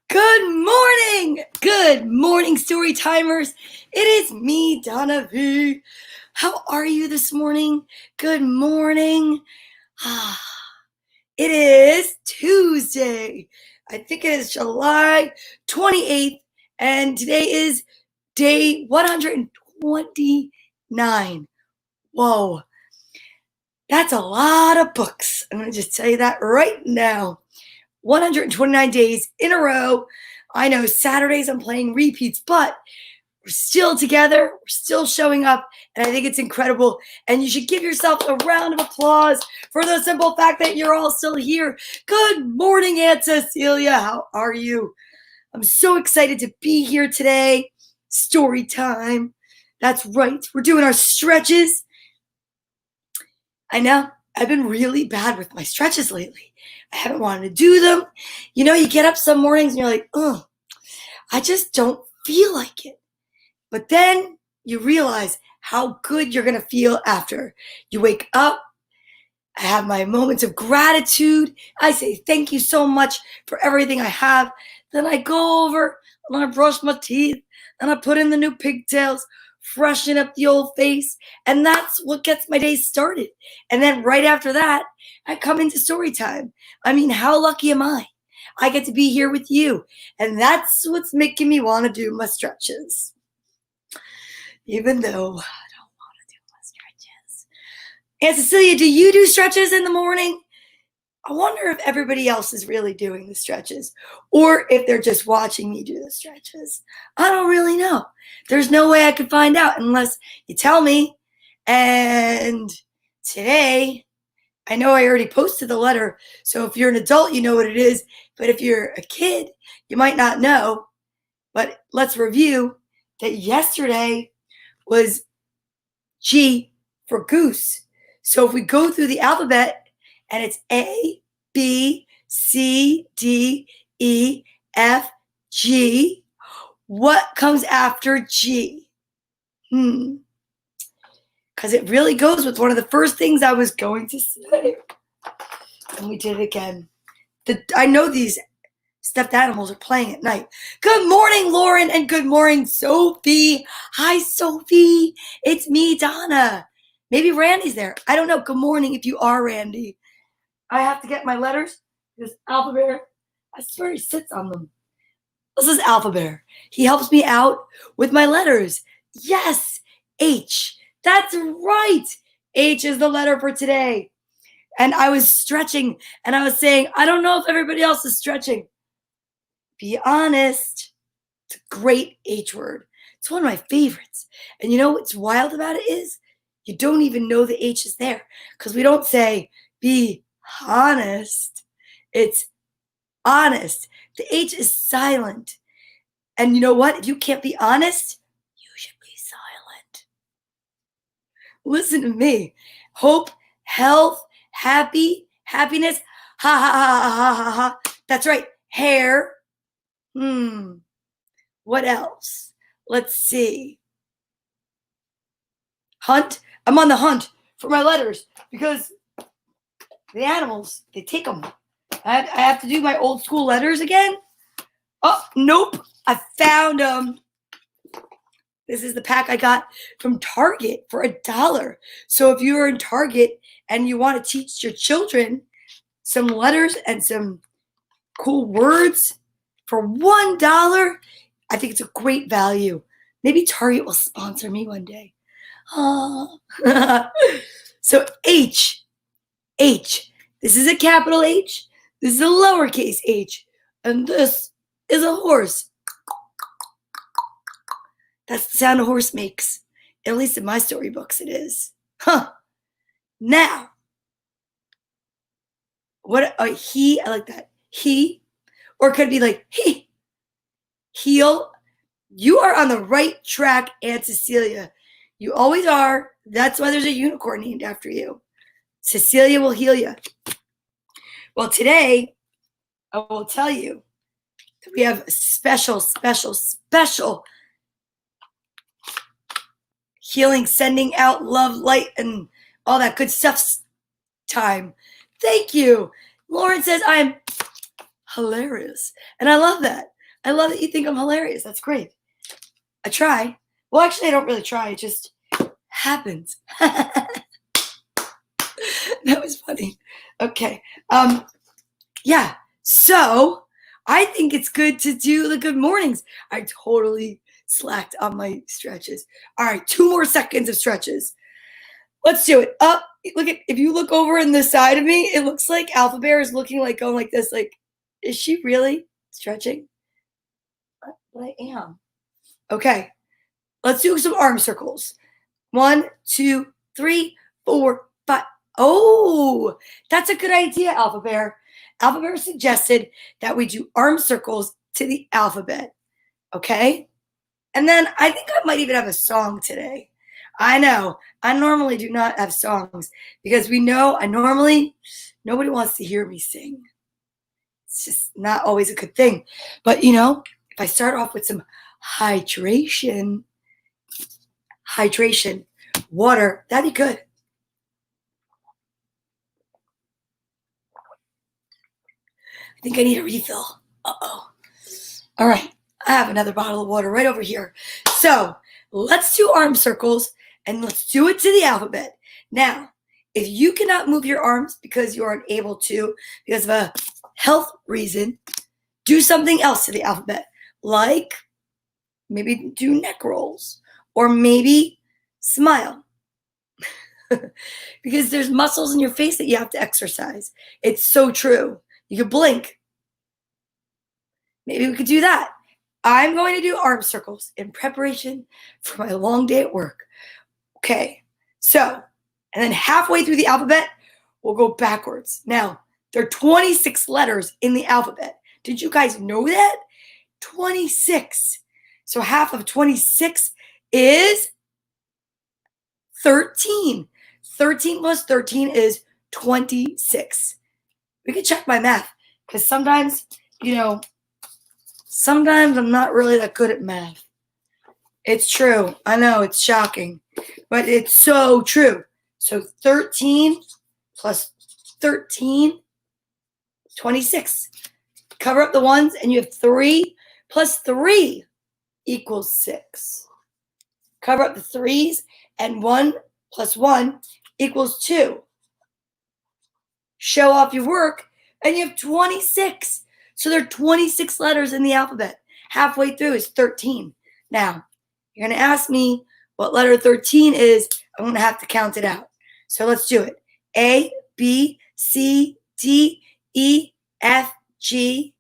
Good morning! Good morning, story timers. It is me, Donna Vee. How are you this morning? Good morning. It is Tuesday. I think it is July 28th, and today is day 129. Whoa, that's a lot of books. I'm going to just tell you that right now. 129 days in a row. I know Saturdays I'm playing repeats, but we're still together. We're still showing up. And I think it's incredible. And you should give yourself a round of applause for the simple fact that you're all still here. Good morning, Aunt Cecilia. How are you? I'm so excited to be here today. Story time. That's right. We're doing our stretches. I know I've been really bad with my stretches lately. I haven't wanted to do them. You know, you get up some mornings and you're like, oh, I just don't feel like it. But then you realize how good you're going to feel after. You wake up. I have my moments of gratitude. I say thank you so much for everything I have. Then I go over and I brush my teeth and I put in the new pigtails, freshen up the old face, and that's what gets my day started. And then right after that, I come into story time. I mean, how lucky am I? I get to be here with you, and that's what's making me want to do my stretches. Even though I don't want to do my stretches. Aunt Cecilia, do you do stretches in the morning? I wonder if everybody else is really doing the stretches or if they're just watching me do the stretches. I don't really know. There's no way I could find out unless you tell me. And today, I know I already posted the letter, so if you're an adult, you know what it is. But if you're a kid, you might not know. But let's review that yesterday was G for goose. So if we go through the alphabet, and it's A, B, C, D, E, F, G. What comes after G? Because it really goes with one of the first things I was going to say. And we did it again. I know these stuffed animals are playing at night. Good morning, Lauren, and good morning, Sophie. Hi, Sophie. It's me, Donna. Maybe Randy's there. I don't know. Good morning if you are Randy. I have to get my letters. This Alpha Bear, I swear he sits on them. This is Alpha Bear. He helps me out with my letters. Yes, H. That's right. H is the letter for today. And I was stretching and I was saying, I don't know if everybody else is stretching. Be honest. It's a great H word. It's one of my favorites. And you know what's wild about it is you don't even know the H is there because we don't say be honest. It's honest. The H is silent. And you know what? If you can't be honest, you should be silent. Listen to me. Hope, health, happy, happiness. Ha ha ha ha ha ha. That's right. Hair. What else? Let's see. Hunt. I'm on the hunt for my letters because the animals, they take them. I have to do my old school letters again. Oh, nope. I found them. This is the pack I got from Target for $1. So if you're in Target and you want to teach your children some letters and some cool words for $1, I think it's a great value. Maybe Target will sponsor me one day. Oh. So H. This is a capital H. This is a lowercase h. And this is a horse. That's the sound a horse makes. At least in my storybooks it is. Now. What a he. I like that. He. Or it could be like he. Heel. You are on the right track, Aunt Cecilia. You always are. That's why there's a unicorn named after you. Cecilia will heal you. Well, today, I will tell you that we have a special healing, sending out love, light, and all that good stuff time. Thank you. Lauren says I'm hilarious. And I love that. I love that you think I'm hilarious. That's great. I try. Well, actually, I don't really try. It just happens. That was funny. Okay. Yeah. So I think it's good to do the good mornings. I totally slacked on my stretches. All right, 2 more seconds of stretches. Let's do it. Up. Look at, if you look over in the side of me, it looks like Alpha Bear is looking like going like this. Like, is she really stretching? But I am. Okay. Let's do some arm circles. 1, 2, 3, 4, 5. Oh, that's a good idea, Alpha Bear. Alpha Bear suggested that we do arm circles to the alphabet. Okay? And then I think I might even have a song today. I know. I normally do not have songs because we know nobody wants to hear me sing. It's just not always a good thing. But if I start off with some hydration, water, that'd be good. I think I need a refill. Uh-oh. All right. I have another bottle of water right over here. So let's do arm circles and let's do it to the alphabet. Now, if you cannot move your arms because you aren't able to, because of a health reason, do something else to the alphabet. Like maybe do neck rolls or maybe smile. Because there's muscles in your face that you have to exercise. It's so true. You could blink. Maybe we could do that. I'm going to do arm circles in preparation for my long day at work. Okay, so, and then halfway through the alphabet, we'll go backwards. Now, there are 26 letters in the alphabet. Did you guys know that? 26. So half of 26 is 13. 13 plus 13 is 26. We could check my math because sometimes I'm not really that good at math. It's true. I know it's shocking, but it's so true. So 13 plus 13, 26. Cover up the ones and you have 3 plus 3 equals 6. Cover up the 3s and 1 plus 1 equals 2. Show off your work and you have 26. So there are 26 letters in the alphabet. Halfway through is 13. Now, you're going to ask me what letter 13 is. I'm going to have to count it out. So let's do it. A, B, C, D, E, F, G,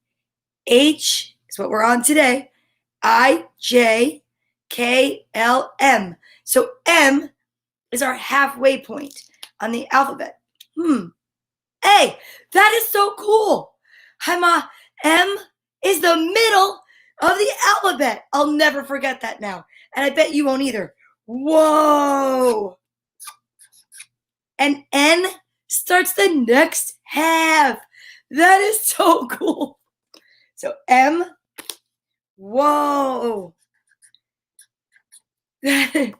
H is what we're on today. I, J, K, L, M. So M is our halfway point on the alphabet. Hey, that is so cool. M is the middle of the alphabet. I'll never forget that now. And I bet you won't either. Whoa. And N starts the next half. That is so cool. So M. Whoa. That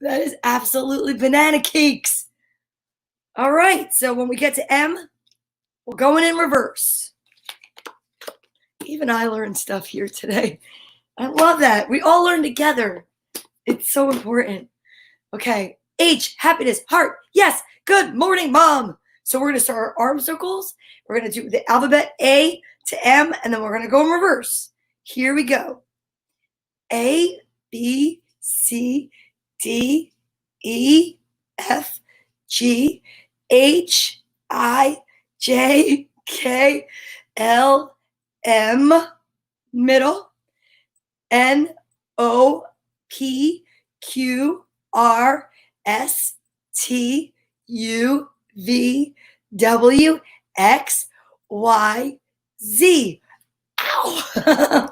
is absolutely banana cakes. All right. So when we get to M, we're going in reverse. Even I learned stuff here today. I love that. We all learn together. It's so important. Okay. H, happiness, heart. Yes. Good morning, Mom. So we're going to start our arm circles. We're going to do the alphabet A to M, and then we're going to go in reverse. Here we go. A, B, C, D, E, F, G, H, I, J, K, L, M, middle, N, O, P, Q, R, S, T, U, V, W, X, Y, Z. Ow!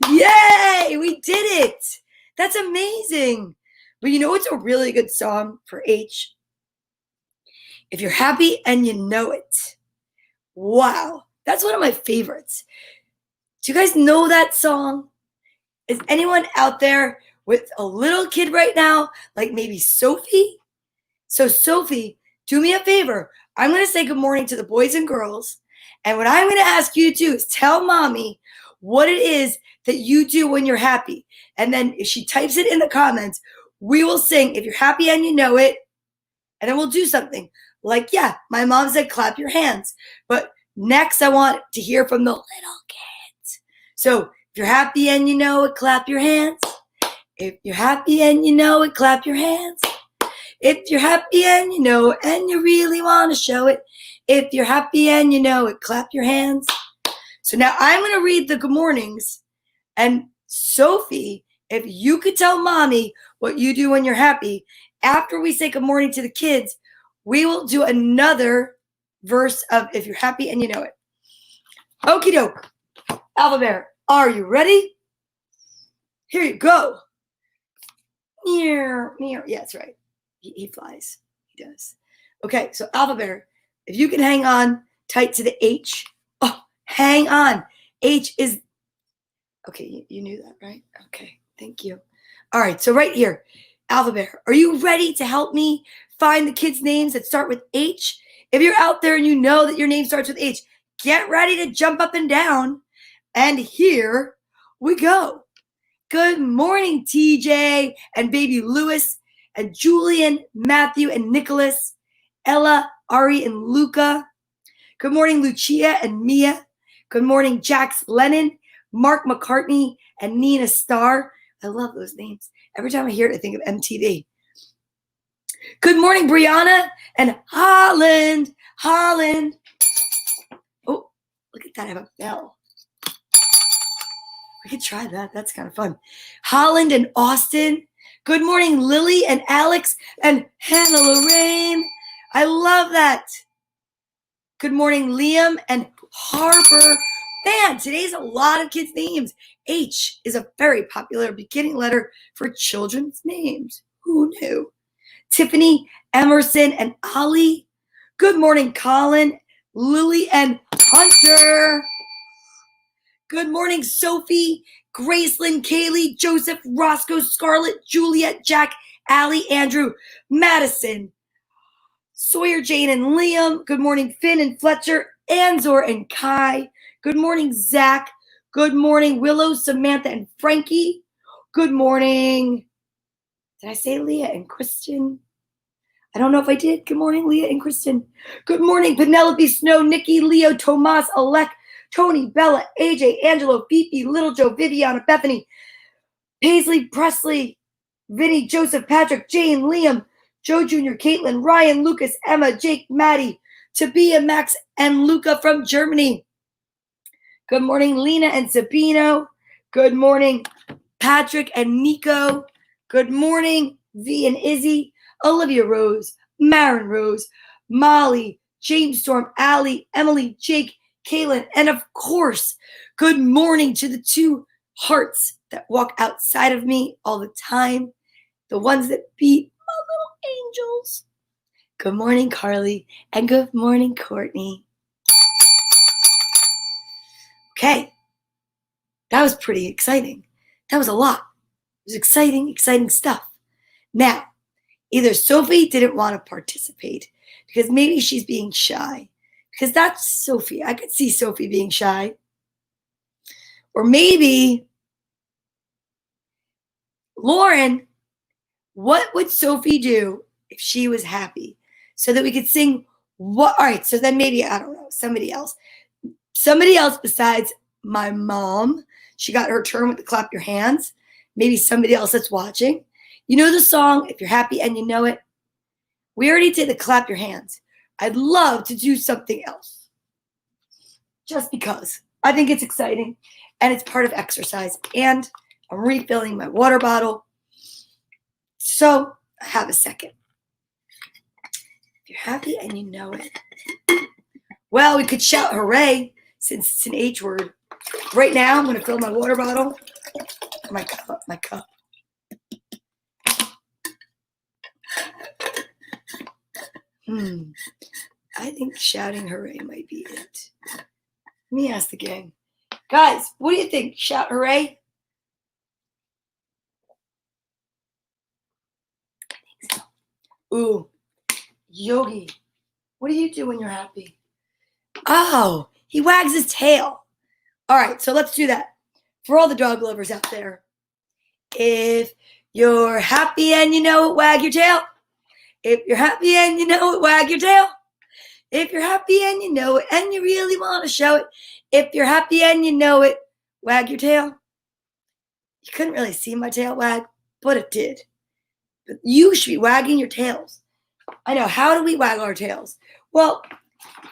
Yay! We did it! That's amazing. But you know what's a really good song for H? If You're Happy and You Know It. Wow. That's one of my favorites. Do you guys know that song? Is anyone out there with a little kid right now, like maybe Sophie? So Sophie, do me a favor. I'm going to say good morning to the boys and girls. And what I'm going to ask you to do is tell Mommy what it is that you do when you're happy. And then if she types it in the comments, we will sing If You're Happy and You Know It. And then we'll do something like, yeah, my mom said clap your hands. But next I want to hear from the little kids. So if you're happy and you know it, clap your hands. If you're happy and you know it, clap your hands. If you're happy and you know it and you really want to show it. If you're happy and you know it, clap your hands. So now I'm going to read the good mornings. And Sophie, if you could tell mommy what you do when you're happy, after we say good morning to the kids, we will do another verse of If You're Happy and You Know It. Okie doke. Alpha Bear, are you ready? Here you go. Near. Yeah, that's right. He flies. He does. Okay, so Alpha Bear, if you can hang on tight to the H. Oh, hang on. H is, okay, you knew that, right? Okay, thank you. All right, so right here, Alpha Bear, are you ready to help me find the kids' names that start with H? If you're out there and you know that your name starts with H, get ready to jump up and down. And here we go. Good morning, TJ and baby Lewis and Julian, Matthew and Nicholas, Ella, Ari and Luca. Good morning, Lucia and Mia. Good morning, Jax Lennon, Mark McCartney, and Nina Starr. I love those names. Every time I hear it, I think of MTV. Good morning, Brianna and Holland. Oh, look at that. I have a bell. We could try that. That's kind of fun. Holland and Austin. Good morning, Lily and Alex and Hannah Lorraine. I love that. Good morning, Liam and Harper. Man, today's a lot of kids' names. H is a very popular beginning letter for children's names. Who knew? Tiffany, Emerson, and Ollie. Good morning, Colin, Lily, and Hunter. Good morning, Sophie, Gracelyn, Kaylee, Joseph, Roscoe, Scarlett, Juliet, Jack, Allie, Andrew, Madison, Sawyer, Jane, and Liam. Good morning, Finn and Fletcher, Anzor and Kai. Good morning, Zach. Good morning, Willow, Samantha, and Frankie. Good morning. Did I say Leah and Kristen? I don't know if I did. Good morning, Leah and Kristen. Good morning, Penelope, Snow, Nikki, Leo, Tomas, Alec, Tony, Bella, AJ, Angelo, Fifi, Little Joe, Viviana, Bethany, Paisley, Presley, Vinny, Joseph, Patrick, Jane, Liam, Joe Jr., Caitlin, Ryan, Lucas, Emma, Jake, Maddie, Tabia, Max, and Luca from Germany. Good morning, Lena and Sabino. Good morning, Patrick and Nico. Good morning, V and Izzy, Olivia Rose, Marin Rose, Molly, James Storm, Allie, Emily, Jake, Kaylin, and of course, good morning to the two hearts that walk outside of me all the time, the ones that beat my little angels. Good morning, Carly, and good morning, Courtney. Okay, that was pretty exciting. That was a lot. It was exciting stuff. Now, either Sophie didn't want to participate because maybe she's being shy. Because that's Sophie. I could see Sophie being shy. Or maybe, Lauren, what would Sophie do if she was happy? So that we could sing what? All right, so then maybe, I don't know, somebody else. Somebody else besides my mom. She got her turn with the clap your hands. Maybe somebody else that's watching. You know the song, If You're Happy and You Know It? We already did the clap your hands. I'd love to do something else. Just because. I think it's exciting. And it's part of exercise. And I'm refilling my water bottle. So I have a second. If you're happy and you know it. Well, we could shout hooray since it's an H word. Right now, I'm going to fill my water bottle. My cup. I think shouting hooray might be it. Let me ask the gang. Guys, what do you think? Shout hooray? I think so. Ooh, Yogi, what do you do when you're happy? Oh, he wags his tail. All right, so let's do that. For all the dog lovers out there, if you're happy and you know it, wag your tail. If you're happy and you know it, wag your tail. If you're happy and you know it and you really want to show it. If you're happy and you know it, wag your tail. You couldn't really see my tail wag, but it did. But you should be wagging your tails. I know. How do we wag our tails? Well,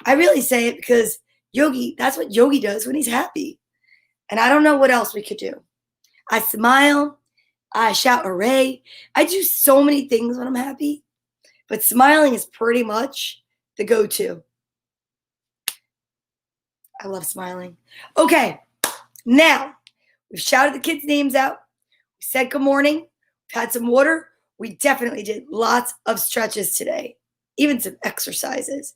I really say it because Yogi, that's what Yogi does when he's happy. And I don't know what else we could do. I smile. I shout hooray. I do so many things when I'm happy. But smiling is pretty much the go-to. I love smiling. Okay, now we've shouted the kids' names out. We said good morning. We've had some water. We definitely did lots of stretches today, even some exercises.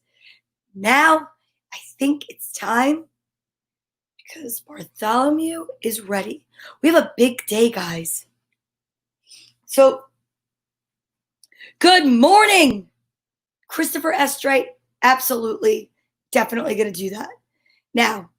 Now I think it's time because Bartholomew is ready. We have a big day, guys. So, good morning, Christopher Estrite. Absolutely, definitely going to do that. Now,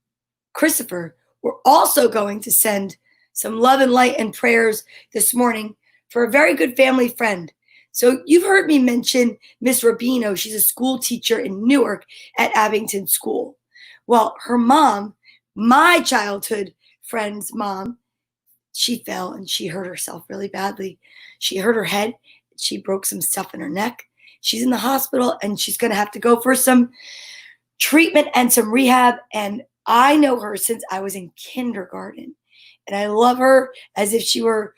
Christopher, we're also going to send some love and light and prayers this morning for a very good family friend. So you've heard me mention Miss Rubino. She's a school teacher in Newark at Abington School. Well, her mom, my childhood friend's mom, she fell and she hurt herself really badly. She hurt her head. She broke some stuff in her neck. She's in the hospital and she's going to have to go for some treatment and some rehab. And I know her since I was in kindergarten. And I love her as if she were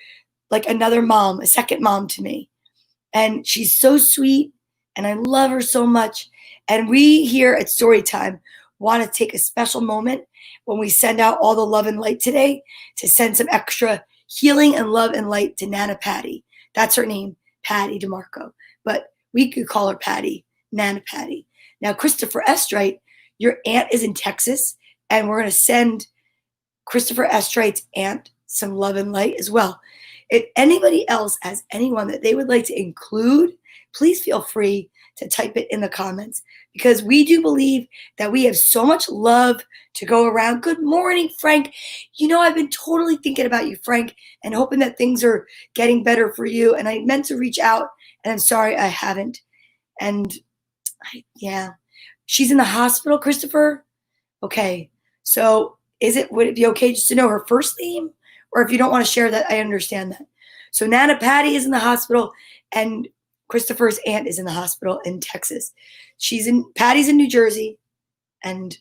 like another mom, a second mom to me. And she's so sweet and I love her so much. And we here at Storytime want to take a special moment when we send out all the love and light today to send some extra healing and love and light to Nana Patty. That's her name, Patty DeMarco. But we could call her Patty, Nana Patty. Now, Christopher Estrite, your aunt is in Texas, and we're going to send Christopher Estrite's aunt some love and light as well. If anybody else has anyone that they would like to include, please feel free to type it in the comments because we do believe that we have so much love to go around. Good morning, Frank. You know, I've been totally thinking about you, Frank, and hoping that things are getting better for you. And I meant to reach out, and I'm sorry I haven't. And yeah, she's in the hospital, Christopher. Okay, so would it be okay just to know her first name? Or if you don't want to share that, I understand that. So Nana Patty is in the hospital, and Christopher's aunt is in the hospital in Texas. Patty's in New Jersey, and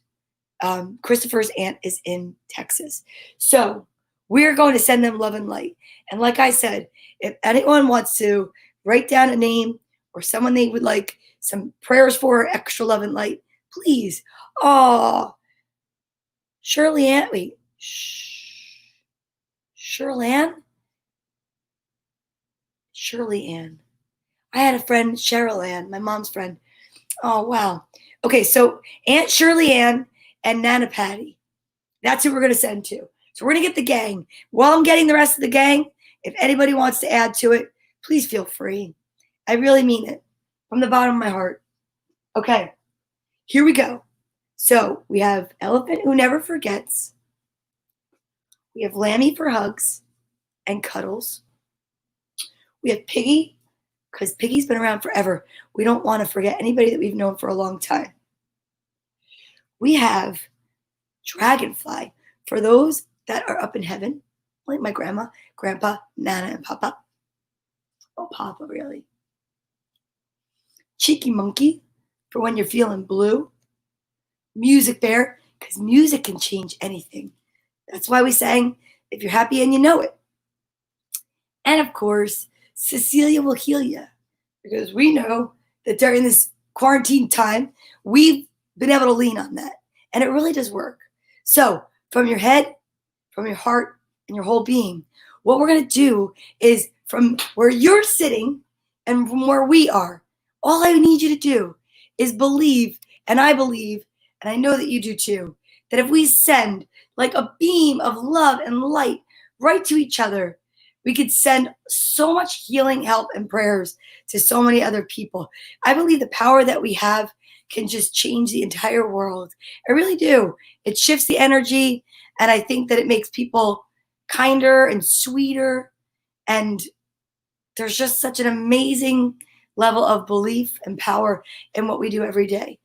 Christopher's aunt is in Texas. So we're going to send them love and light. And like I said, if anyone wants to write down a name or someone they would like some prayers for, extra love and light, please. Oh, Shirley Ann. Wait. Shirley Ann? Shirley Ann. I had a friend, Cheryl Ann, my mom's friend. Oh, wow. Okay, so Aunt Shirley Ann and Nana Patty. That's who we're going to send to. So we're going to get the gang. While I'm getting the rest of the gang, if anybody wants to add to it, please feel free. I really mean it from the bottom of my heart. Okay, here we go. So we have Elephant Who Never Forgets. We have Lammy for hugs and cuddles. We have Piggy, because Piggy's been around forever. We don't want to forget anybody that we've known for a long time. We have Dragonfly for those that are up in heaven, like my grandma, grandpa, Nana, and Papa. Oh, Papa, really. Cheeky Monkey for when you're feeling blue. Music Bear, because music can change anything. That's why we sang, if you're happy and you know it. And of course, Cecilia will heal you, because we know that during this quarantine time, we've been able to lean on that. And it really does work. So from your head, from your heart, and your whole being, what we're going to do is from where you're sitting and from where we are, all I need you to do is believe, and I believe, and I know that you do too, that if we send like a beam of love and light right to each other, we could send so much healing, help, and prayers to so many other people. I believe the power that we have can just change the entire world. I really do. It shifts the energy, and I think that it makes people kinder and sweeter, and there's just such an amazing level of belief and power in what we do every day.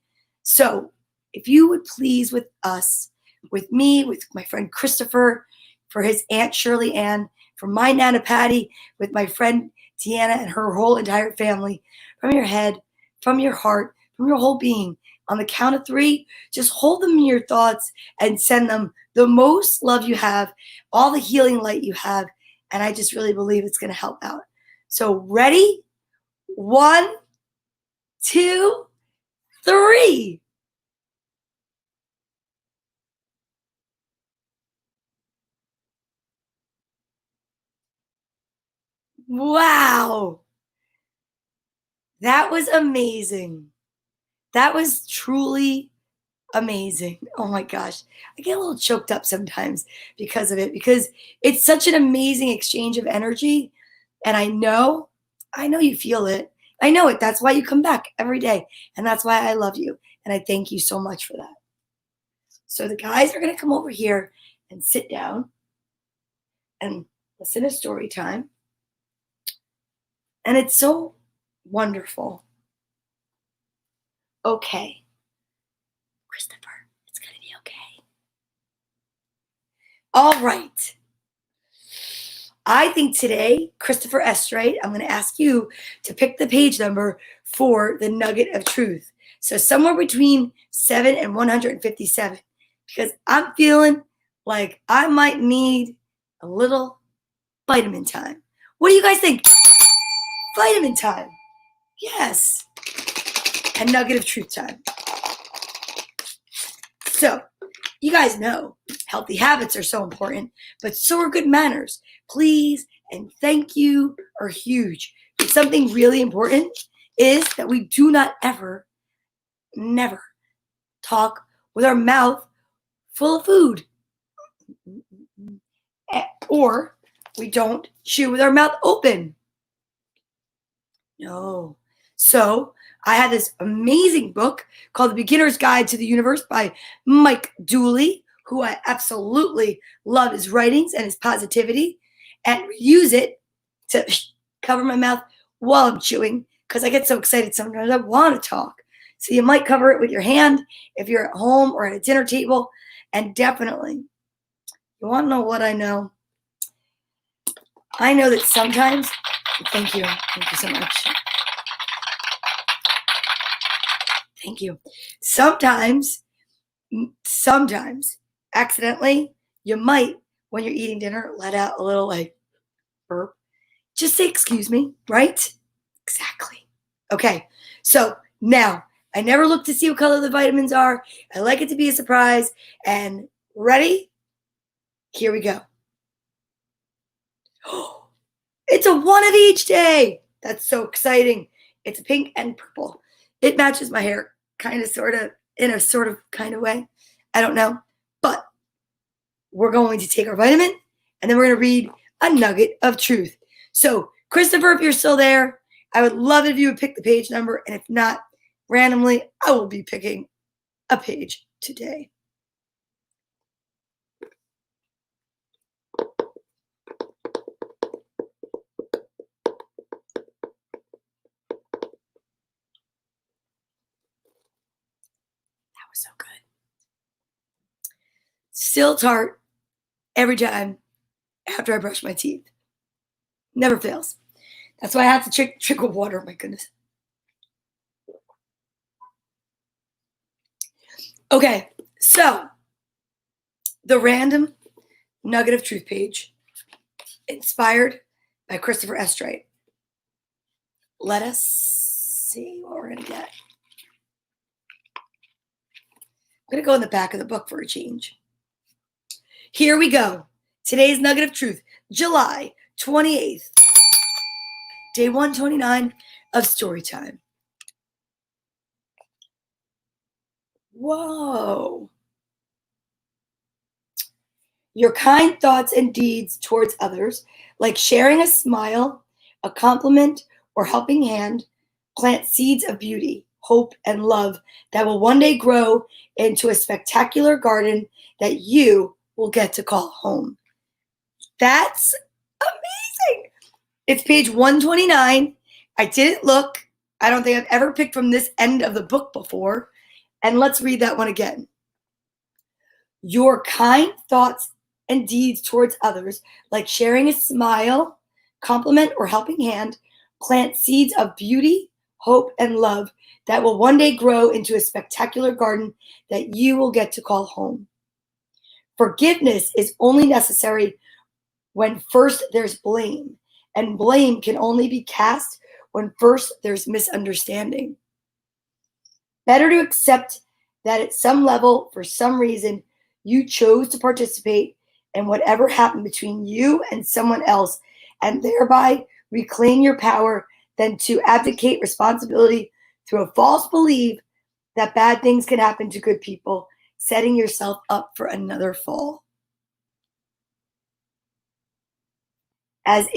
So if you would please with us, with me, with my friend Christopher, for his Aunt Shirley Ann, for my Nana Patty, with my friend Deanna and her whole entire family, from your head, from your heart, from your whole being, on the count of 3, just hold them in your thoughts and send them the most love you have, all the healing light you have, and I just really believe it's going to help out. So ready? 1, 2, 3. Wow. That was amazing. That was truly amazing. Oh my gosh. I get a little choked up sometimes because of it, because it's such an amazing exchange of energy. And I know you feel it. I know it. That's why you come back every day. And that's why I love you. And I thank you so much for that. So the guys are going to come over here and sit down and listen to story time. And it's so wonderful. Okay. Christopher, it's going to be okay. All right. I think today, Christopher Estrade, I'm going to ask you to pick the page number for the nugget of truth. So somewhere between 7 and 157, because I'm feeling like I might need a little vitamin time. What do you guys think? Vitamin time. Yes. And nugget of truth time. So, you guys know healthy habits are so important, but so are good manners. Please and thank you are huge. But something really important is that we do not ever, never talk with our mouth full of food. Or we don't chew with our mouth open. No. So I had this amazing book called The Beginner's Guide to the Universe by Mike Dooley, who I absolutely love his writings and his positivity, and use it to cover my mouth while I'm chewing, because I get so excited sometimes I want to talk. So you might cover it with your hand if you're at home or at a dinner table. And definitely, you want to know what I know? I know that sometimes, thank you so much. Thank you. Sometimes, accidentally, you might, when you're eating dinner, let out a little like burp. Just say, excuse me, right? Exactly. Okay. So now, I never look to see what color the vitamins are. I like it to be a surprise. And ready? Here we go. It's a one of each day. That's so exciting. It's pink and purple. It matches my hair, kind of, sort of, in a sort of kind of way. I don't know. But we're going to take our vitamin, and then we're going to read a nugget of truth. So, Christopher, if you're still there, I would love it if you would pick the page number. And if not, randomly, I will be picking a page today. That was so good. Still tart every time after I brush my teeth. Never fails. That's why I have to trickle water. My goodness. Okay, so the random nugget of truth page, inspired by Christopher Estrade. Let us see what we're going to get. I'm going to go in the back of the book for a change. Here we go. Today's nugget of truth, July 28th, day 129 of story time. Whoa. Your kind thoughts and deeds towards others, like sharing a smile, a compliment, or helping hand, plant seeds of beauty, hope, and love that will one day grow into a spectacular garden that you will get to call home. That's amazing. It's page 129. I didn't look. I don't think I've ever picked from this end of the book before. And let's read that one again. Your kind thoughts and deeds towards others, like sharing a smile, compliment, or helping hand, plant seeds of beauty, hope, and love that will one day grow into a spectacular garden that you will get to call home. Forgiveness is only necessary when first there's blame, and blame can only be cast when first there's misunderstanding. Better to accept that at some level, for some reason, you chose to participate in whatever happened between you and someone else, and thereby reclaim your power than to abdicate responsibility through a false belief that bad things can happen to good people, setting yourself up for another fall. As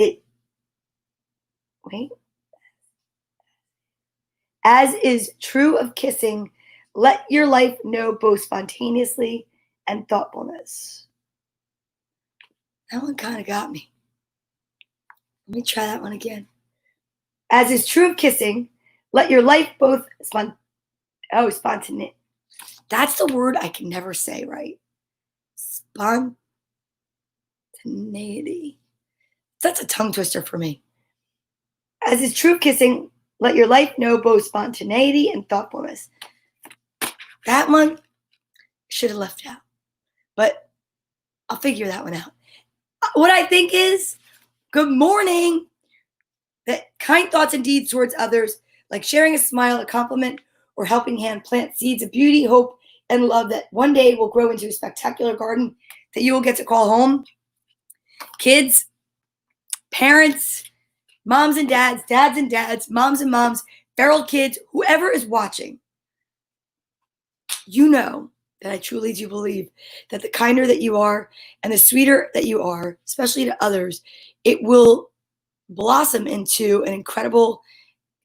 is true of kissing, let your life know both spontaneously and thoughtfulness. That one kind of got me. Let me try that one again. As is true of kissing, let your life both spontaneous. That's the word I can never say right. Spontaneity. That's a tongue twister for me. As is true of kissing, let your life know both spontaneity and thoughtfulness. That one should have left out, but I'll figure that one out. What I think is, good morning. That kind thoughts and deeds towards others, like sharing a smile, a compliment, or helping hand, plant seeds of beauty, hope, and love that one day will grow into a spectacular garden that you will get to call home. Kids, parents, moms and dads, dads and dads, moms and moms, feral kids, whoever is watching, you know that I truly do believe that the kinder that you are and the sweeter that you are, especially to others, it will blossom into an incredible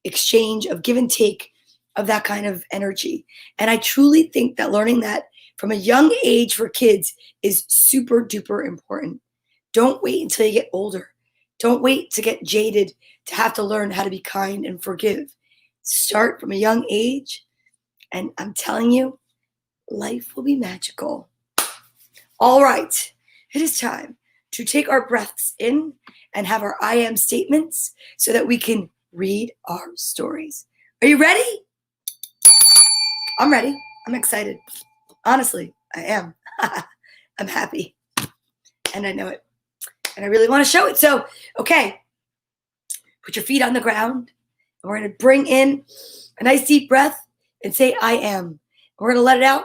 exchange of give and take of that kind of energy. And I truly think that learning that from a young age for kids is super duper important. Don't wait until you get older. Don't wait to get jaded to have to learn how to be kind and forgive. Start from a young age, and I'm telling you, life will be magical. All right, it is time to take our breaths in and have our I am statements so that we can read our stories. Are you ready? I'm ready. I'm excited. Honestly, I am. I'm happy. And I know it. And I really want to show it. So, okay. Put your feet on the ground. And we're going to bring in a nice deep breath and say, I am. We're going to let it out.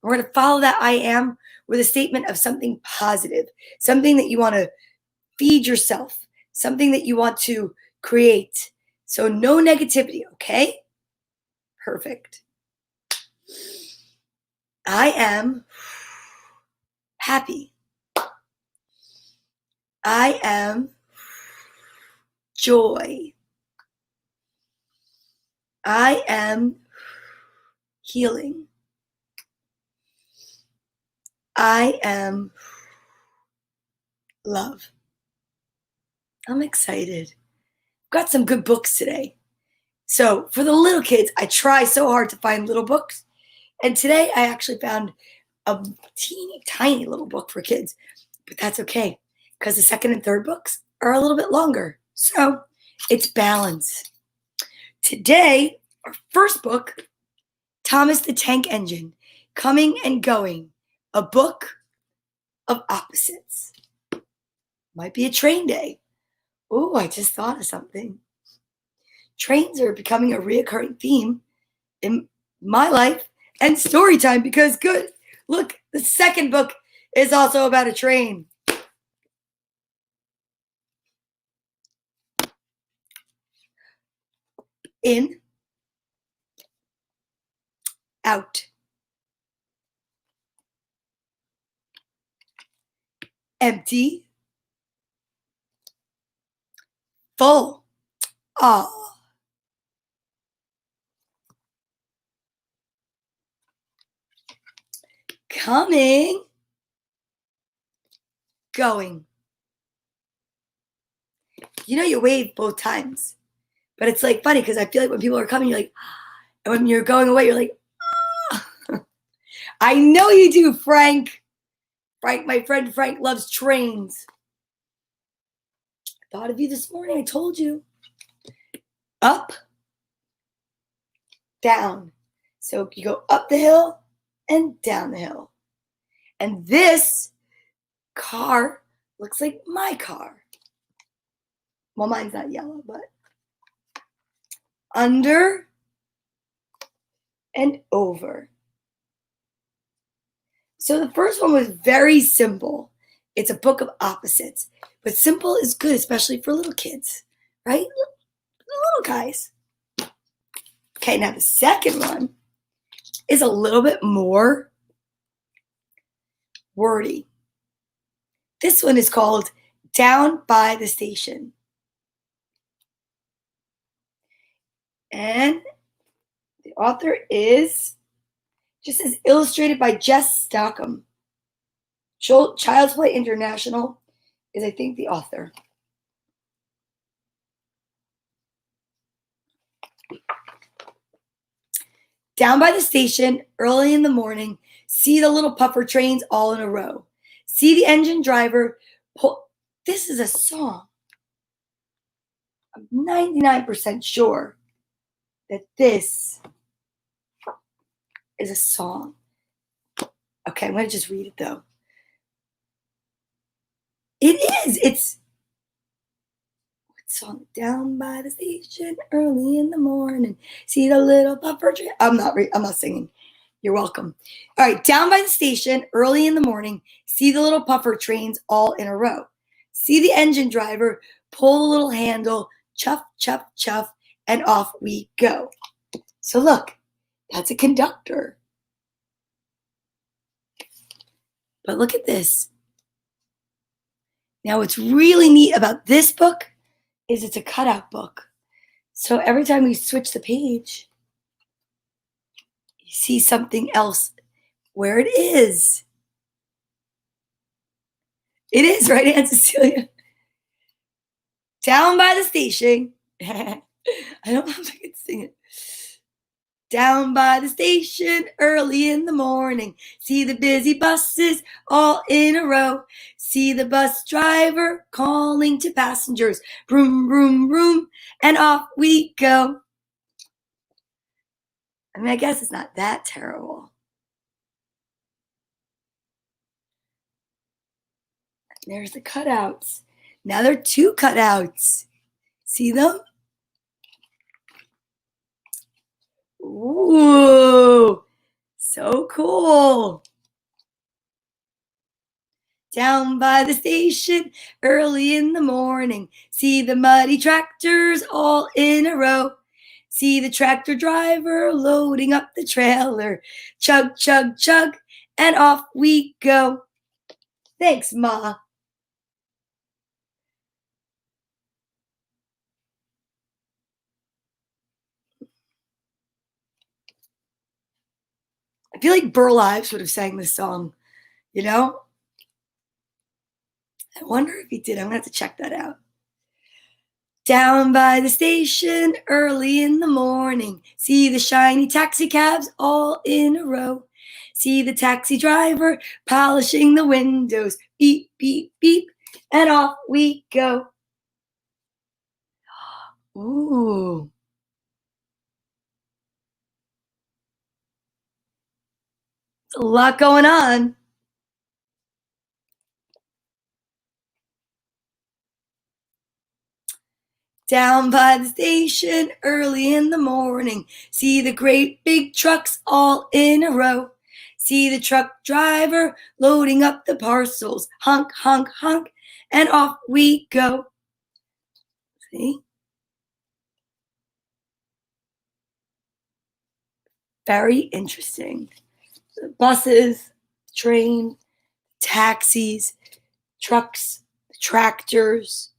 We're going to follow that I am with a statement of something positive, something that you want to feed yourself, something that you want to create. So no negativity, okay? Perfect. I am happy. I am joy. I am healing. I am love. I'm excited. Got some good books today. So for the little kids, I try so hard to find little books. And today I actually found a teeny tiny little book for kids. But that's okay, because the second and third books are a little bit longer. So it's balance. Today, our first book, Thomas the Tank Engine, Coming and Going, a book of opposites. Might be a train day. Oh, I just thought of something. Trains are becoming a reoccurring theme in my life and story time because good. Look, the second book is also about a train. In, out, empty, full, ah, coming, going. You know, you wave both times, but it's like funny because I feel like when people are coming, you're like, and when you're going away, you're like, ah. I know you do, Frank. Frank, my friend Frank loves trains. I thought of you this morning. I told you. Up, down. So you go up the hill and down the hill. And this car looks like my car. Well, mine's not yellow, but under and over. So the first one was very simple. It's a book of opposites, but simple is good, especially for little kids, right? Little guys. Okay, now the second one is a little bit more wordy. This one is called Down by the Station. And the author is, just as illustrated by Jess Stockham. Child's Play International is, I think, the author. Down by the station, early in the morning, see the little puffer trains all in a row. See the engine driver pull. This is a song. I'm 99% sure that this is a song. Okay, I'm going to just read it, though. It is. It's what song? Down by the station, early in the morning, see the little puffer train. I'm not singing. You're welcome. All right, down by the station, early in the morning, see the little puffer trains all in a row. See the engine driver pull the little handle, chuff, chuff, chuff, and off we go. So look, that's a conductor. But look at this. Now, what's really neat about this book is it's a cutout book. So every time we switch the page, you see something else where it is. It is, right, Aunt Cecilia? Down by the station. I don't know if I can sing it. Down by the station, early in the morning, see the busy buses all in a row. See the bus driver calling to passengers. Vroom, vroom, vroom, and off we go. I mean, I guess it's not that terrible. There's the cutouts. Now there are two cutouts. See them? Ooh, so cool. Down by the station, early in the morning, see the muddy tractors all in a row. See the tractor driver loading up the trailer. Chug, chug, chug, and off we go. Thanks, Ma. I feel like Burl Ives would have sang this song, you know? I wonder if he did. I'm going to have to check that out. Down by the station, early in the morning, see the shiny taxi cabs all in a row. See the taxi driver polishing the windows. Beep, beep, beep, and off we go. Ooh. There's a lot going on. Down by the station, early in the morning, see the great big trucks all in a row. See the truck driver loading up the parcels. Honk, honk, honk, and off we go. See? Very interesting. The buses, train, taxis, trucks, tractors.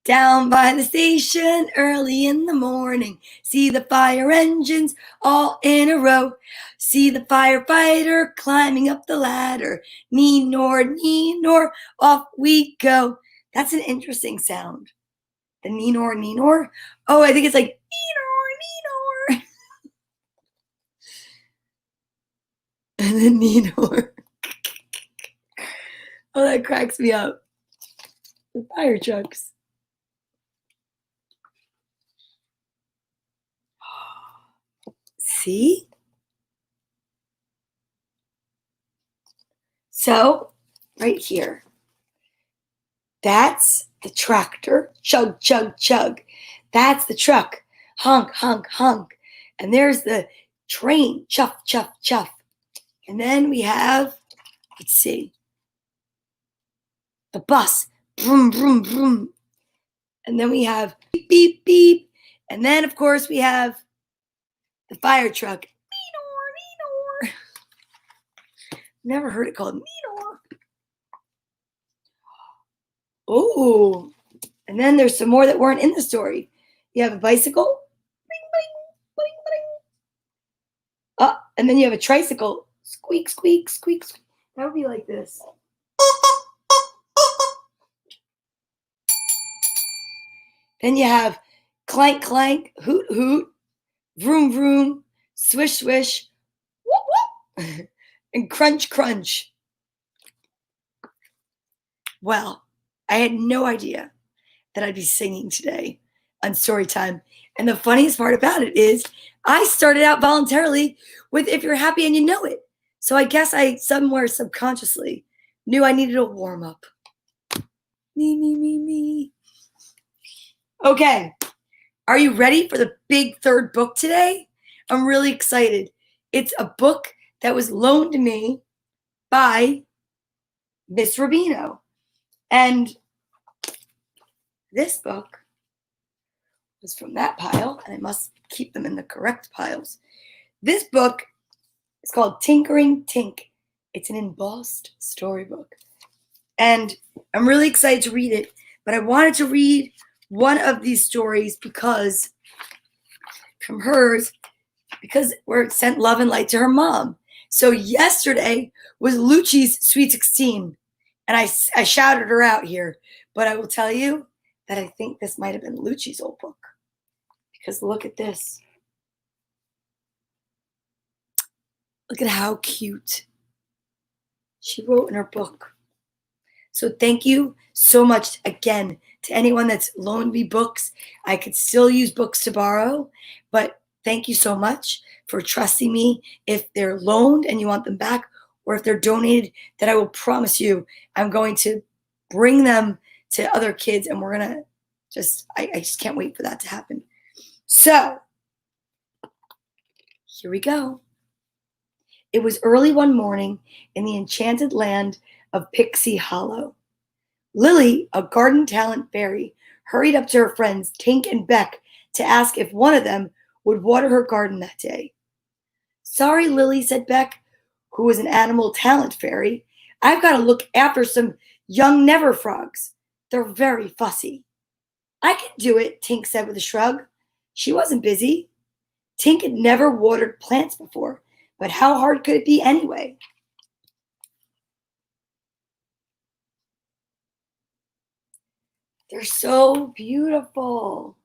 Down by the station early in the morning, see the fire engines all in a row. See the firefighter climbing up the ladder. Nee nor, off we go. That's an interesting sound. The nee nor. Oh, I think it's like nee nor. And then nee nor. Oh, that cracks me up. The fire trucks. See? So, right here, that's the tractor. Chug, chug, chug. That's the truck. Honk, honk, honk. And there's the train. Chuff, chuff, chuff. And then we have, let's see, the bus. Vroom, vroom, vroom. And then we have beep, beep, beep. And then, of course, we have the fire truck. Mee-nor, mee-nor. Never heard it called mee-nor. Oh, and then there's some more that weren't in the story. You have a bicycle. Bling, bling, bling, bling. And then you have a tricycle. Squeak, squeak, squeak, squeak. That would be like this. Then you have clank, clank, hoot, hoot, vroom, vroom, swish, swish, whoop, whoop, and crunch, crunch. Well, I had no idea that I'd be singing today on Storytime. And the funniest part about it is I started out voluntarily with If You're Happy and You Know It. So I guess I somewhere subconsciously knew I needed a warm up. Me, me, me, me. Okay, are you ready for the big third book today? I'm really excited. It's a book that was loaned to me by Miss Rubino. And this book was from that pile, and I must keep them in the correct piles. This book is called Tinkering Tink. It's an embossed storybook. And I'm really excited to read it, but I wanted to read one of these stories because we're sent love and light to her mom. So yesterday was Lucci's Sweet 16, and I shouted her out here, but I will tell you that I think this might have been Lucci's old book, because look at this. Look at how cute she wrote in her book. So thank you so much again to anyone that's loaned me books. I could still use books to borrow, but thank you so much for trusting me. If they're loaned and you want them back, or if they're donated, that I will promise you I'm going to bring them to other kids, and we're going to I just can't wait for that to happen. So here we go. It was early one morning in the enchanted land of Pixie Hollow. Lily, a garden talent fairy, hurried up to her friends Tink and Beck to ask if one of them would water her garden that day. Sorry, Lily, said Beck, who was an animal talent fairy. I've got to look after some young never frogs. They're very fussy. I can do it, Tink said with a shrug. She wasn't busy. Tink had never watered plants before, but how hard could it be anyway? They're so beautiful.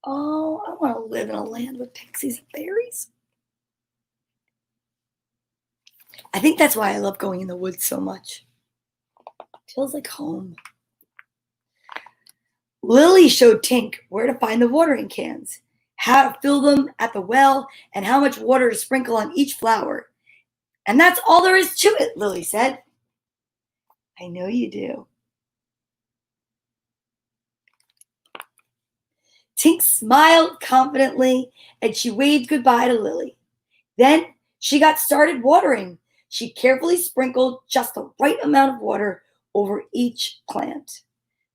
Oh, I want to live in a land with pixies and fairies. I think that's why I love going in the woods so much. It feels like home. Lily showed Tink where to find the watering cans, how to fill them at the well, and how much water to sprinkle on each flower. And that's all there is to it, Lily said. I know you do. Tink smiled confidently, and she waved goodbye to Lily. Then she got started watering. She carefully sprinkled just the right amount of water over each plant.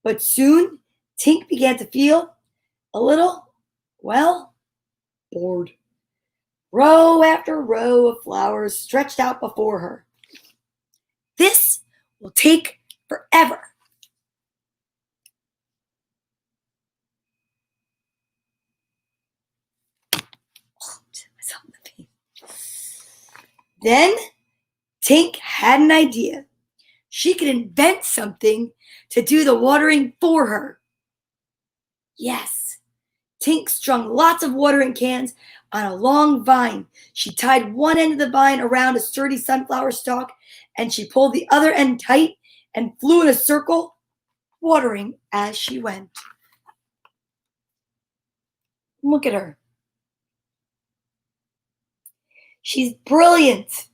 But soon, Tink began to feel a little, bored. Row after row of flowers stretched out before her. This will take forever. Then Tink had an idea. She could invent something to do the watering for her. Yes, Tink strung lots of watering cans on a long vine. She tied one end of the vine around a sturdy sunflower stalk, and she pulled the other end tight and flew in a circle, watering as she went. Look at her. She's brilliant.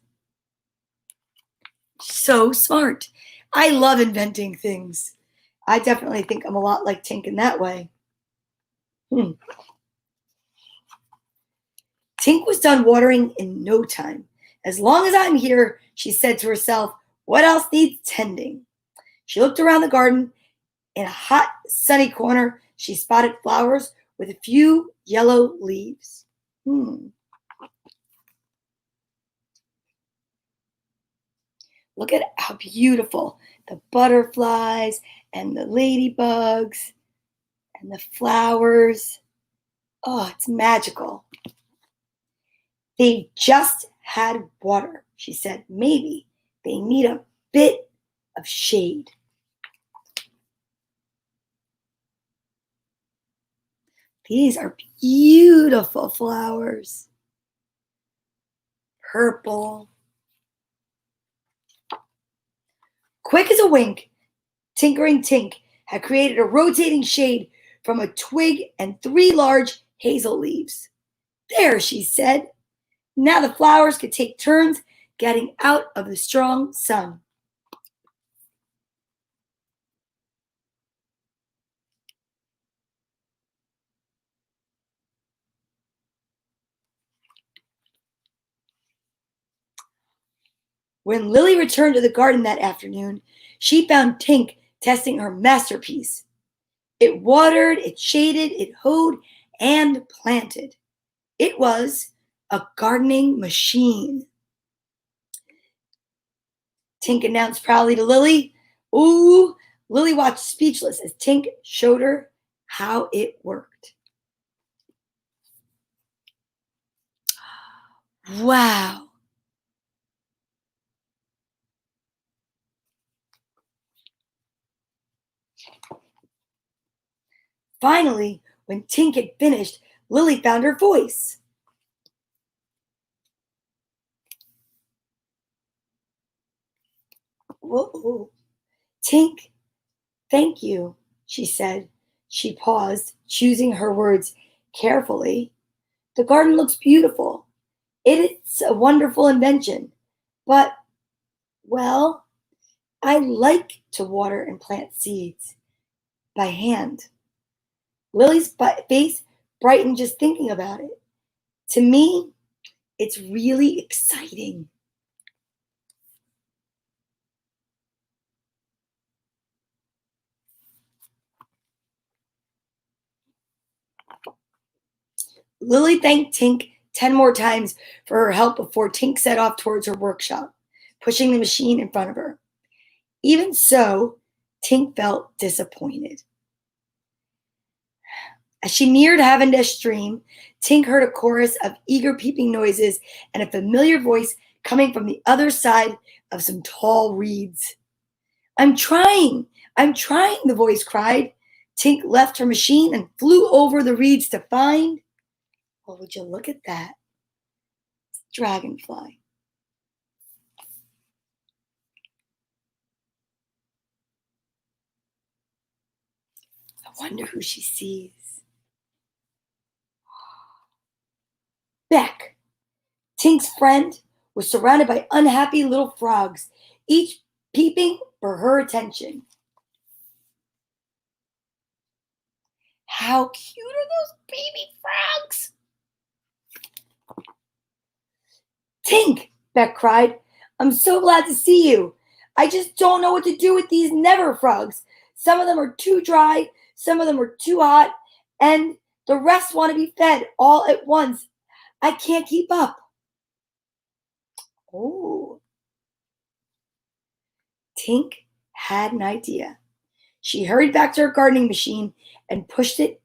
So smart. I love inventing things. I definitely think I'm a lot like Tink in that way. Tink was done watering in no time. As long as I'm here, she said to herself, what else needs tending? She looked around the garden. In a hot, sunny corner, she spotted flowers with a few yellow leaves. Look at how beautiful the butterflies and the ladybugs and the flowers. Oh, it's magical. They just had water, she said. Maybe they need a bit of shade. These are beautiful flowers. Purple. Quick as a wink, Tinkering Tink had created a rotating shade from a twig and 3 large hazel leaves. There, she said. Now the flowers could take turns getting out of the strong sun. When Lily returned to the garden that afternoon, she found Tink testing her masterpiece. It watered, it shaded, it hoed, and planted. It was a gardening machine. Tink announced proudly to Lily. Ooh, Lily watched speechless as Tink showed her how it worked. Wow. Finally, when Tink had finished, Lily found her voice. Whoa. Tink, thank you, she said. She paused, choosing her words carefully. The garden looks beautiful. It's a wonderful invention. But, well, I like to water and plant seeds by hand. Lily's face brightened just thinking about it. To me, it's really exciting. Lily thanked Tink 10 more times for her help before Tink set off towards her workshop, pushing the machine in front of her. Even so, Tink felt disappointed. As she neared Cavendish Stream, Tink heard a chorus of eager peeping noises and a familiar voice coming from the other side of some tall reeds. I'm trying, the voice cried. Tink left her machine and flew over the reeds to find, well, would you look at that? It's a dragonfly. I wonder who she sees. Beck, Tink's friend, was surrounded by unhappy little frogs, each peeping for her attention. How cute are those baby frogs? Tink, Beck cried. I'm so glad to see you. I just don't know what to do with these never frogs. Some of them are too dry, some of them are too hot, and the rest want to be fed all at once. I can't keep up. Oh. Tink had an idea. She hurried back to her gardening machine and pushed it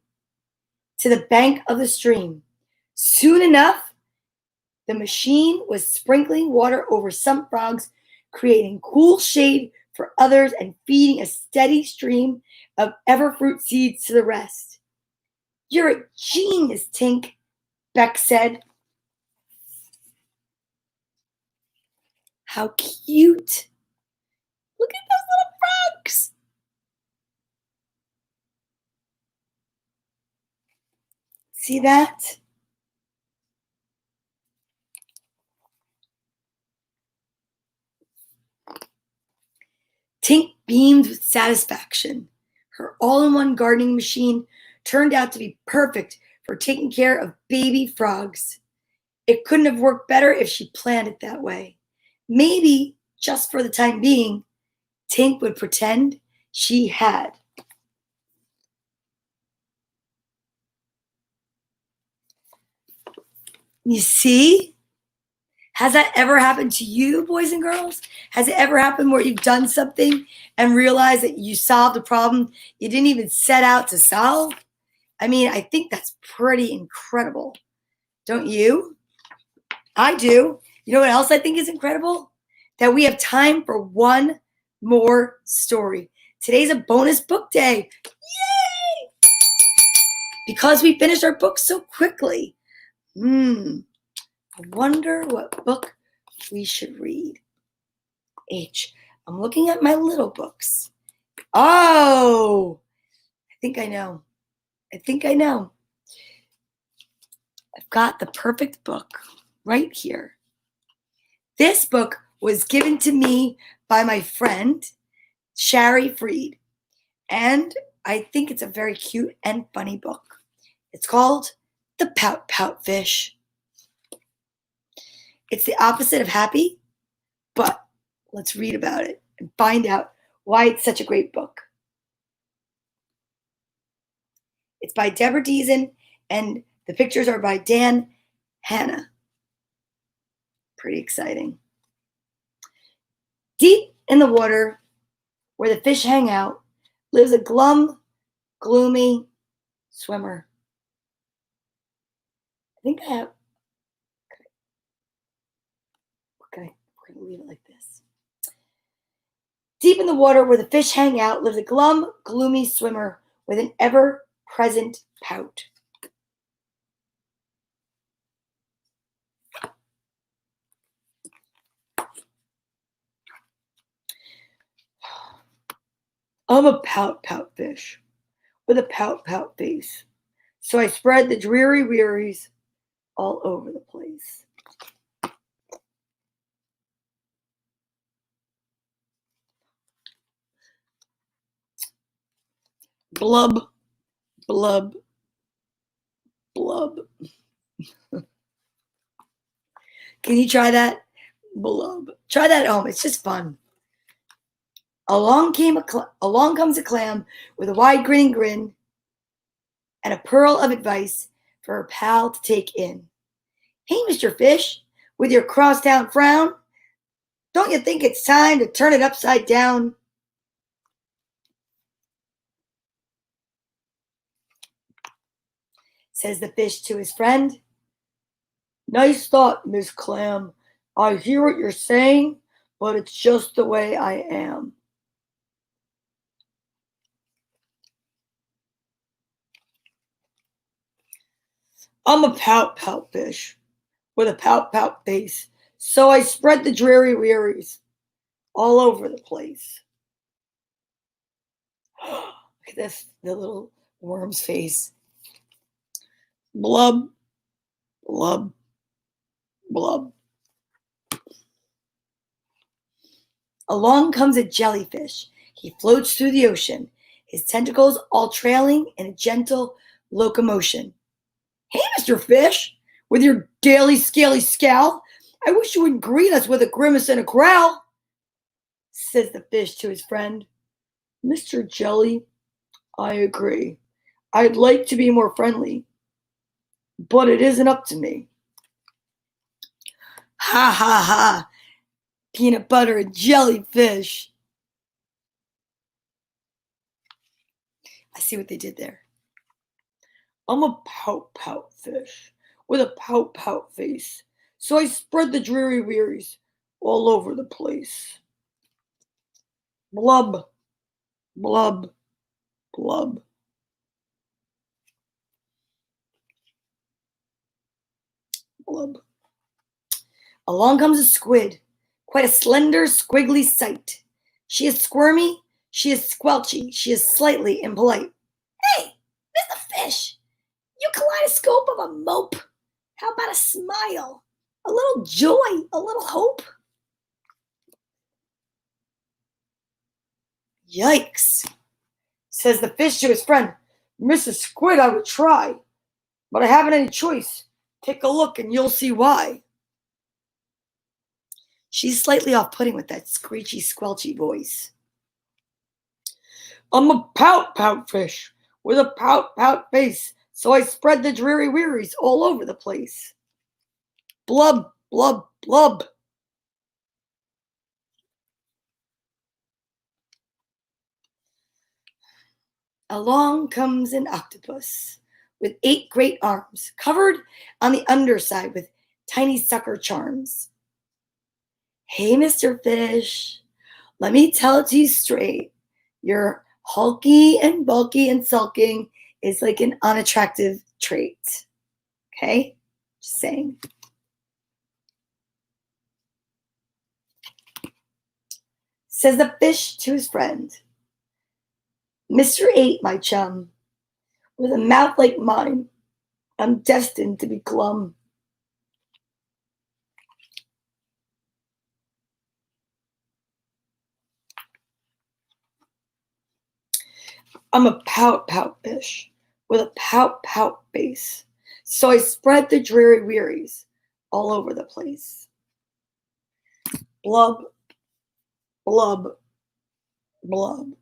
to the bank of the stream. Soon enough, The machine was sprinkling water over some frogs, creating cool shade for others and feeding a steady stream of everfruit seeds to the rest. You're a genius, Tink, Beck said. How cute. Look at those little frogs. See that? Tink beamed with satisfaction. Her all-in-one gardening machine turned out to be perfect for taking care of baby frogs. It couldn't have worked better if she planned it that way. Maybe, just for the time being, Tink would pretend she had. You see? Has that ever happened to you, boys and girls? Has it ever happened where you've done something and realized that you solved a problem you didn't even set out to solve? I mean, I think that's pretty incredible. Don't you? I do. You know what else I think is incredible? That we have time for one more story. Today's a bonus book day. Yay! Because we finished our book so quickly. I wonder what book we should read. I'm looking at my little books. Oh, I think I know. I've got the perfect book right here. This book was given to me by my friend, Shari Freed, and I think it's a very cute and funny book. It's called The Pout Pout Fish. It's the opposite of happy, but let's read about it and find out why it's such a great book. It's by Deborah Deason, and the pictures are by Dan Hanna. Pretty exciting. Deep in the water, where the fish hang out, lives a glum, gloomy swimmer. I think I have. Okay, we're going to leave it like this. Deep in the water where the fish hang out lives a glum, gloomy swimmer with an ever-present pout. I'm a pout-pout fish with a pout-pout face, so I spread the dreary wearies all over the place. Blub, blub, blub. Can you try that? Blub. Try that at home. It's just fun. Along comes a clam with a wide grinning grin and a pearl of advice for her pal to take in. Hey, Mr. Fish, with your crosstown frown, don't you think it's time to turn it upside down? Says the fish to his friend. Nice thought, Miss Clam. I hear what you're saying, but it's just the way I am. I'm a pout-pout fish with a pout-pout face, so I spread the dreary wearies all over the place. Look at this, the little worm's face. Blub, blub, blub. Along comes a jellyfish. He floats through the ocean, his tentacles all trailing in a gentle locomotion. Hey, Mr. Fish, with your daily scaly scowl, I wish you would greet us with a grimace and a growl, says the fish to his friend. Mr. Jelly, I agree. I'd like to be more friendly, but it isn't up to me. Ha ha ha, peanut butter and jellyfish. I see what they did there. I'm a pout-pout fish with a pout-pout face, so I spread the dreary wearies all over the place. Blub, blub, blub. Blub. Along comes a squid, quite a slender, squiggly sight. She is squirmy, she is squelchy, she is slightly impolite. Hey, Mr. Fish, you kaleidoscope of a mope. How about a smile, a little joy, a little hope? Yikes, says the fish to his friend. Mrs. Squid, I would try, but I haven't any choice. Take a look and you'll see why. She's slightly off-putting with that screechy, squelchy voice. I'm a pout-pout fish with a pout-pout face, so I spread the dreary wearies all over the place. Blub, blub, blub. Along comes an octopus with 8 great arms, covered on the underside with tiny sucker charms. Hey, Mr. Fish, let me tell it to you straight. You're hulky and bulky and sulking is like an unattractive trait. Okay? Just saying. Says the fish to his friend. Mr. 8, my chum, with a mouth like mine, I'm destined to be glum. I'm a pout-pout fish with a pout-pout face, so I spread the dreary wearies all over the place. Blub, blub, blub.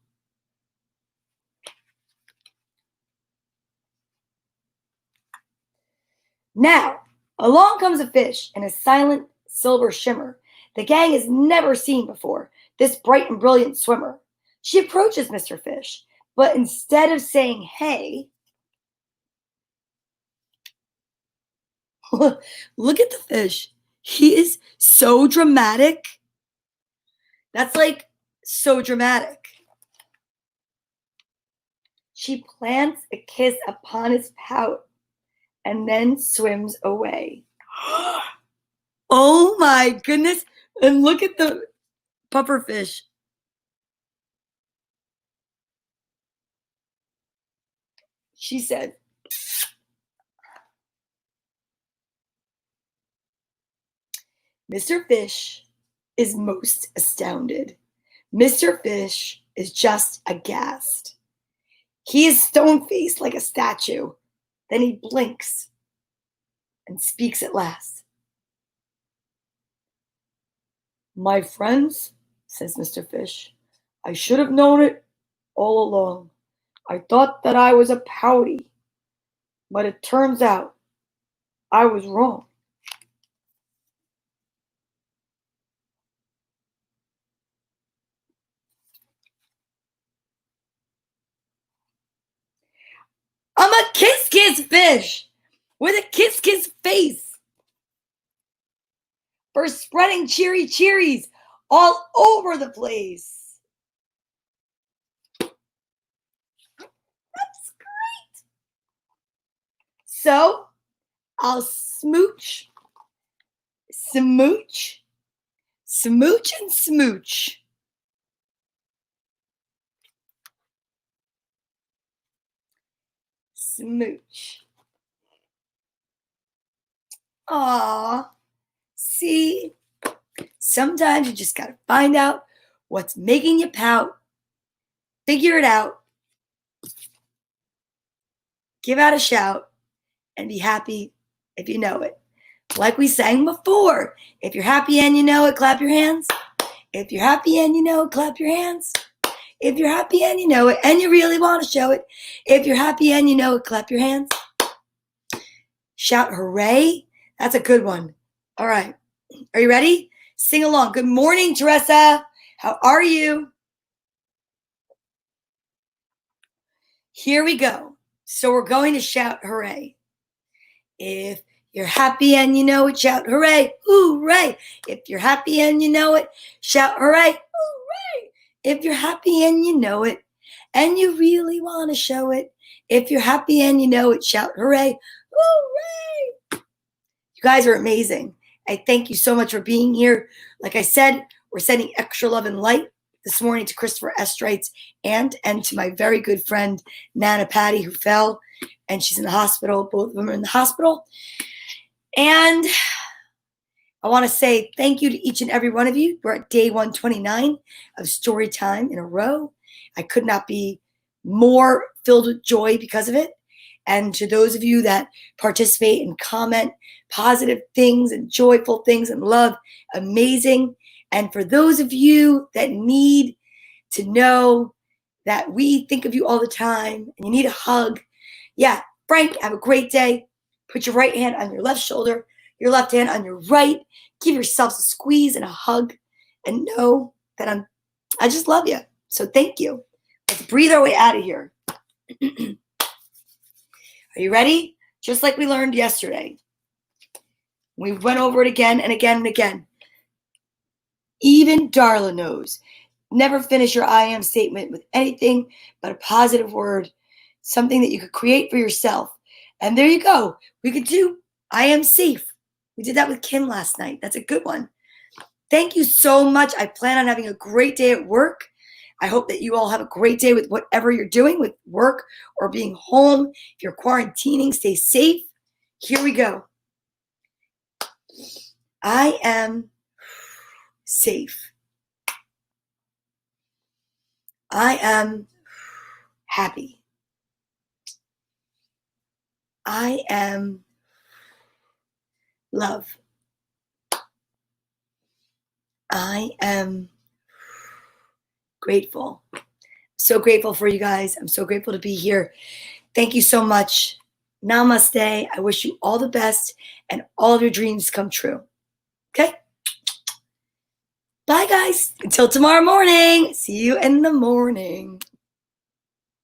Now, along comes a fish in a silent silver shimmer the gang has never seen before, this bright and brilliant swimmer. She approaches Mr. Fish, but instead of saying, hey, look at the fish. He is so dramatic. That's like so dramatic. She plants a kiss upon his pout and then swims away. Oh my goodness. And look at the pufferfish. She said, Mr. Fish is most astounded. Mr. Fish is just aghast. He is stone-faced like a statue. Then he blinks and speaks at last. My friends, says Mr. Fish, I should have known it all along. I thought that I was a pouty, but it turns out I was wrong. I'm a kiss-kiss fish with a kiss-kiss face for spreading cheery cheeries all over the place. That's great. So I'll smooch, smooch, smooch and smooch. Smooch. Aw, see, sometimes you just gotta find out what's making you pout, figure it out, give out a shout, and be happy if you know it. Like we sang before, if you're happy and you know it, clap your hands. If you're happy and you know it, clap your hands. If you're happy and you know it, and you really want to show it, if you're happy and you know it, clap your hands. Shout hooray. That's a good one. All right. Are you ready? Sing along. Good morning, Teresa. How are you? Here we go. So we're going to shout hooray. If You're happy and you know it, shout hooray, hooray. If you're happy and you know it, shout hooray, hooray. If you're happy and you know it, and you really want to show it, if you're happy and you know it, shout hooray, hooray. You guys are amazing. I thank you so much for being here. Like I said, we're sending extra love and light this morning to Christopher Estreit's aunt and to my very good friend, Nana Patty, who fell, and she's in the hospital. Both of them are in the hospital. And I want to say thank you to each and every one of you. We're at day 129 of story time in a row. I could not be more filled with joy because of it. And to those of you that participate and comment positive things and joyful things and love, amazing. And for those of you that need to know that we think of you all the time and you need a hug, yeah, Frank, have a great day. Put your right hand on your left shoulder, your left hand on your right. Give yourselves a squeeze and a hug and know that I just love you. So thank you. Let's breathe our way out of here. Are you ready? Just like we learned yesterday. We went over it again and again and again. Even Darla knows. Never finish your I am statement with anything but a positive word, something that you could create for yourself. And there you go. We could do I am safe. We did that with Kim last night. That's a good one. Thank you so much. I plan on having a great day at work. I hope that you all have a great day with whatever you're doing with work or being home. If you're quarantining, stay safe. Here we go. I am safe. I am happy. I am love. I am grateful. So grateful for you guys. I'm so grateful to be here. Thank you so much. Namaste. I wish you all the best and all of your dreams come true. Okay? Bye, guys. Until tomorrow morning. See you in the morning.